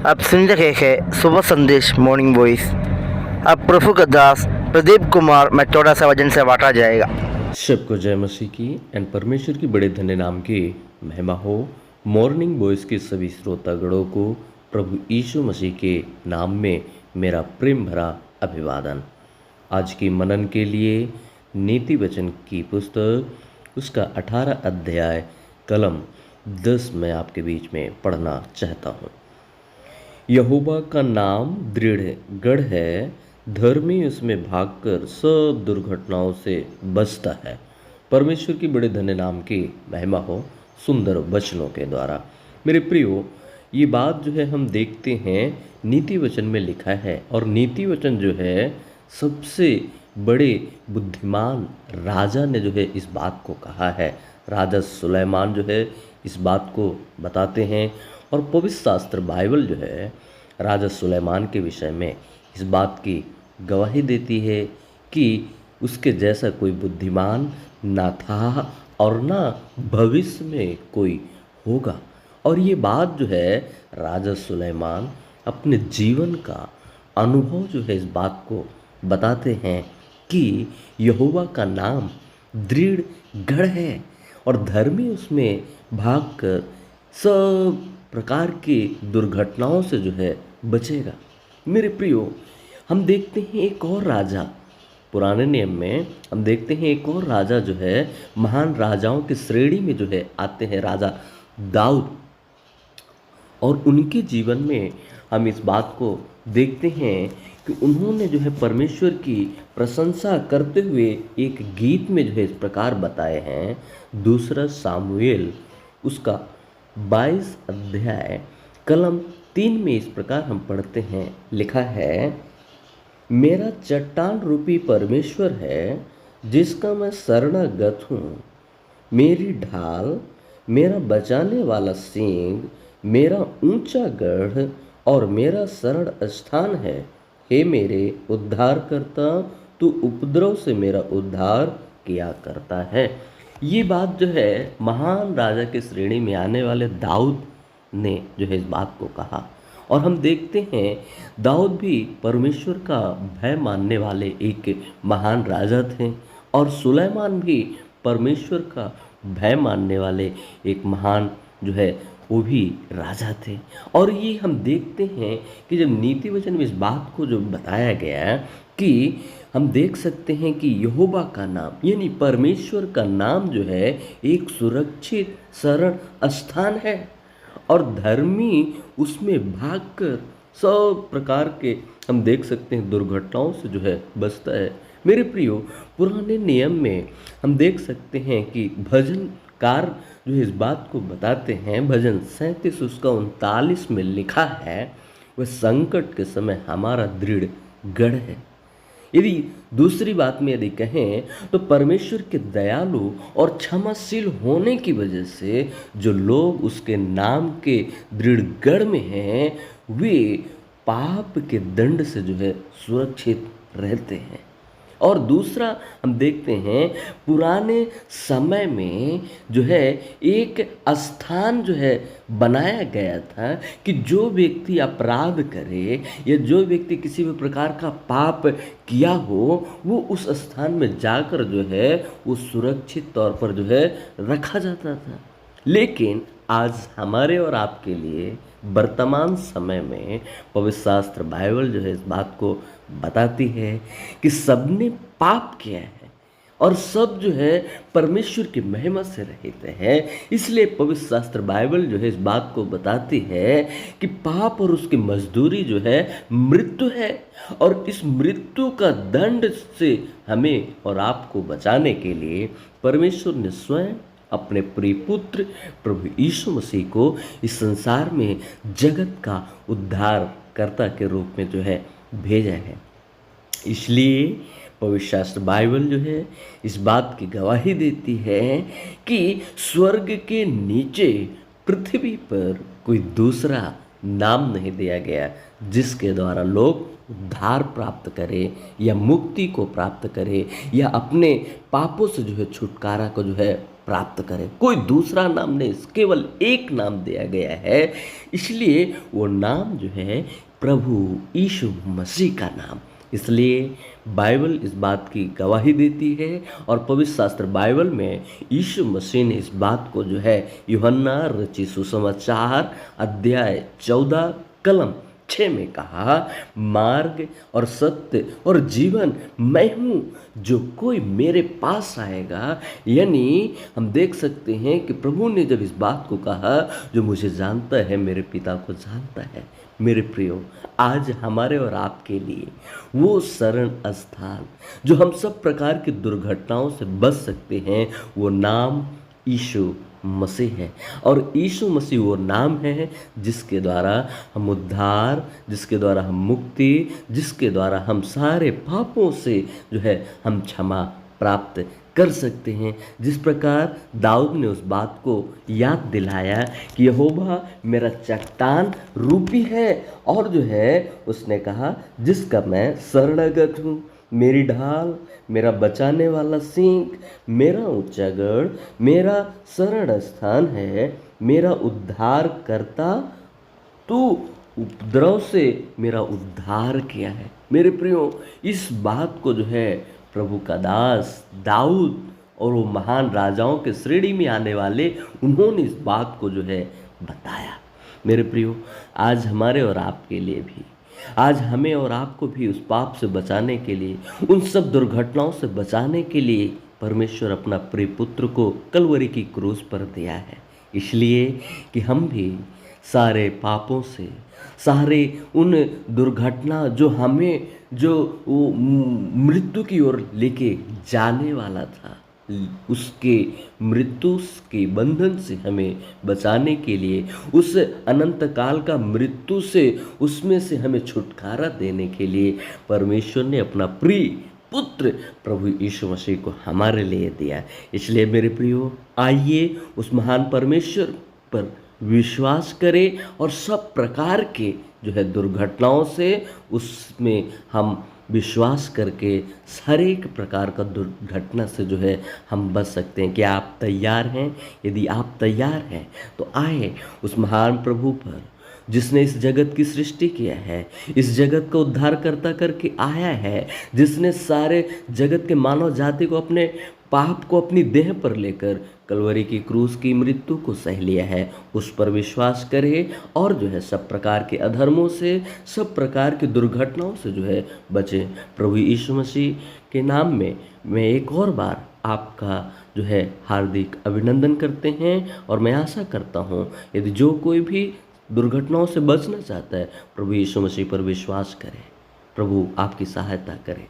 आप सुन रहे हैं सुबह संदेश मॉर्निंग वॉइस। अब प्रभु का दास प्रदीप कुमार में थोड़ा सा वजन से बांटा जाएगा। सबको जय मसीह की एंड परमेश्वर की बड़े धन्य नाम की महिमा हो। मॉर्निंग वॉइस के सभी श्रोतागणों को प्रभु यीशु मसीह के नाम में मेरा प्रेम भरा अभिवादन। आज की मनन के लिए नीति वचन की पुस्तक उसका 18 अध्याय कलम 10 मैं आपके बीच में पढ़ना चाहता हूँ। यहोवा का नाम दृढ़ गढ़ है, धर्मी उसमें भागकर सब दुर्घटनाओं से बचता है। परमेश्वर की बड़े धन्य नाम की महिमा हो सुंदर वचनों के द्वारा। मेरे प्रियो, ये बात जो है हम देखते हैं नीति वचन में लिखा है, और नीति वचन जो है सबसे बड़े बुद्धिमान राजा ने जो है इस बात को कहा है। राजा सुलेमान जो है इस बात को बताते हैं, और पवित्र शास्त्र बाइबल जो है राजा सुलेमान के विषय में इस बात की गवाही देती है कि उसके जैसा कोई बुद्धिमान ना था और ना भविष्य में कोई होगा। और ये बात जो है राजा सुलेमान अपने जीवन का अनुभव जो है इस बात को बताते हैं कि यहोवा का नाम दृढ़ गढ़ है और धर्मी उसमें भागकर सब प्रकार की दुर्घटनाओं से जो है बचेगा। मेरे प्रियो, हम देखते हैं एक और राजा, पुराने नियम में हम देखते हैं एक और राजा जो है महान राजाओं की श्रेणी में जो है आते हैं, राजा दाऊद। और उनके जीवन में हम इस बात को देखते हैं कि उन्होंने जो है परमेश्वर की प्रशंसा करते हुए एक गीत में जो है इस प्रकार बताए हैं। दूसरा सामुएल उसका 22 अध्याय कलम 3 में इस प्रकार हम पढ़ते हैं, लिखा है, मेरा चट्टान रूपी परमेश्वर है जिसका मैं शरणागत हूँ, मेरी ढाल, मेरा बचाने वाला सींग, मेरा ऊंचा गढ़ और मेरा शरण स्थान है। हे मेरे उद्धारकर्ता, तू उपद्रव से मेरा उद्धार किया करता है। ये बात जो है महान राजा के श्रेणी में आने वाले दाऊद ने जो है इस बात को कहा। और हम देखते हैं दाऊद भी परमेश्वर का भय मानने वाले एक महान राजा थे, और सुलेमान भी परमेश्वर का भय मानने वाले एक महान जो है वो भी राजा थे। और ये हम देखते हैं कि जब नीति वचन में इस बात को जो बताया गया है कि हम देख सकते हैं कि यहोवा का नाम यानी परमेश्वर का नाम जो है एक सुरक्षित शरण स्थान है, और धर्मी उसमें भागकर सब प्रकार के हम देख सकते हैं दुर्घटनाओं से जो है बचता है। मेरे प्रियो, पुराने नियम में हम देख सकते हैं कि भजनकार जो इस बात को बताते हैं, भजन 37 उसका 39 में लिखा है, वह संकट के समय हमारा दृढ़ गढ़ है। यदि दूसरी बात में यदि कहें तो परमेश्वर के दयालु और क्षमाशील होने की वजह से जो लोग उसके नाम के दृढ़ गढ़ में हैं वे पाप के दंड से जो है सुरक्षित रहते हैं। और दूसरा हम देखते हैं पुराने समय में जो है एक स्थान जो है बनाया गया था कि जो व्यक्ति अपराध करे या जो व्यक्ति किसी भी प्रकार का पाप किया हो वो उस स्थान में जाकर जो है वो सुरक्षित तौर पर जो है रखा जाता था। लेकिन आज हमारे और आपके लिए वर्तमान समय में पवित्र शास्त्र बाइबल जो है इस बात को बताती है कि सबने पाप किया है और सब जो है परमेश्वर की महिमा से रहित है। इसलिए पवित्र शास्त्र बाइबल जो है इस बात को बताती है कि पाप और उसकी मजदूरी जो है मृत्यु है, और इस मृत्यु का दंड से हमें और आपको बचाने के लिए परमेश्वर ने स्वयं अपने प्रिय पुत्र प्रभु यीशु मसीह को इस संसार में जगत का उद्धारकर्ता के रूप में जो है भेजा है। इसलिए पवित्र शास्त्र बाइबल जो है इस बात की गवाही देती है कि स्वर्ग के नीचे पृथ्वी पर कोई दूसरा नाम नहीं दिया गया जिसके द्वारा लोग उद्धार प्राप्त करे या मुक्ति को प्राप्त करे या अपने पापों से जो है छुटकारा को जो है प्राप्त करें। कोई दूसरा नाम नहीं, केवल एक नाम दिया गया है, इसलिए वो नाम जो है प्रभु यीशु मसीह का नाम। इसलिए बाइबल इस बात की गवाही देती है और पवित्र शास्त्र बाइबल में यीशु मसीह ने इस बात को जो है यूहन्ना रचित सुसमाचार अध्याय 14 कलम 6 में कहा, मार्ग और सत्य और जीवन मैं हूँ, जो कोई मेरे पास आएगा। यानी हम देख सकते हैं कि प्रभु ने जब इस बात को कहा, जो मुझे जानता है मेरे पिता को जानता है। मेरे प्रियो, आज हमारे और आपके लिए वो शरण स्थान जो हम सब प्रकार की दुर्घटनाओं से बच सकते हैं, वो नाम यीशु मसीह है। और यीशु मसीह वो नाम है जिसके द्वारा हम उद्धार, जिसके द्वारा हम मुक्ति, जिसके द्वारा हम सारे पापों से जो है हम क्षमा प्राप्त कर सकते हैं। जिस प्रकार दाऊद ने उस बात को याद दिलाया कि यहोवा मेरा चट्टान रूपी है, और जो है उसने कहा जिसका मैं शरणागत हूँ, मेरी ढाल, मेरा बचाने वाला सींग, मेरा ऊंचा गढ़, मेरा शरण स्थान है, मेरा उद्धार करता, तू उपद्रव से मेरा उद्धार किया है। मेरे प्रियो, इस बात को जो है प्रभु का दास दाऊद और वो महान राजाओं के श्रेणी में आने वाले, उन्होंने इस बात को जो है बताया। मेरे प्रियो, आज हमारे और आपके लिए भी, आज हमें और आपको भी उस पाप से बचाने के लिए, उन सब दुर्घटनाओं से बचाने के लिए परमेश्वर अपना प्रिय पुत्र को कलवरी की क्रूस पर दिया है, इसलिए कि हम भी सारे पापों से, सारे उन दुर्घटना जो हमें जो वो मृत्यु की ओर लेके जाने वाला था, उसके मृत्यु के बंधन से हमें बचाने के लिए, उस अनंत काल का मृत्यु से, उसमें से हमें छुटकारा देने के लिए परमेश्वर ने अपना प्रिय पुत्र प्रभु यीशु मसीह को हमारे लिए दिया। इसलिए मेरे प्रियो, आइए उस महान परमेश्वर पर विश्वास करें और सब प्रकार के जो है दुर्घटनाओं से, उसमें हम विश्वास करके हर एक प्रकार का दुर्घटना से जो है हम बच सकते हैं। क्या आप तैयार हैं? यदि आप तैयार हैं तो आए उस महान प्रभु पर, जिसने इस जगत की सृष्टि किया है, इस जगत को उद्धारकर्ता करके आया है, जिसने सारे जगत के मानव जाति को अपने पाप को अपनी देह पर लेकर कलवरी की क्रूस की मृत्यु को सह लिया है। उस पर विश्वास करें और जो है सब प्रकार के अधर्मों से, सब प्रकार की दुर्घटनाओं से जो है बचें। प्रभु यीशु मसीह के नाम में मैं एक और बार आपका जो है हार्दिक अभिनंदन करते हैं, और मैं आशा करता हूँ यदि जो कोई भी दुर्घटनाओं से बचना चाहता है, प्रभु यीशु मसीह पर विश्वास करें, प्रभु आपकी सहायता करें।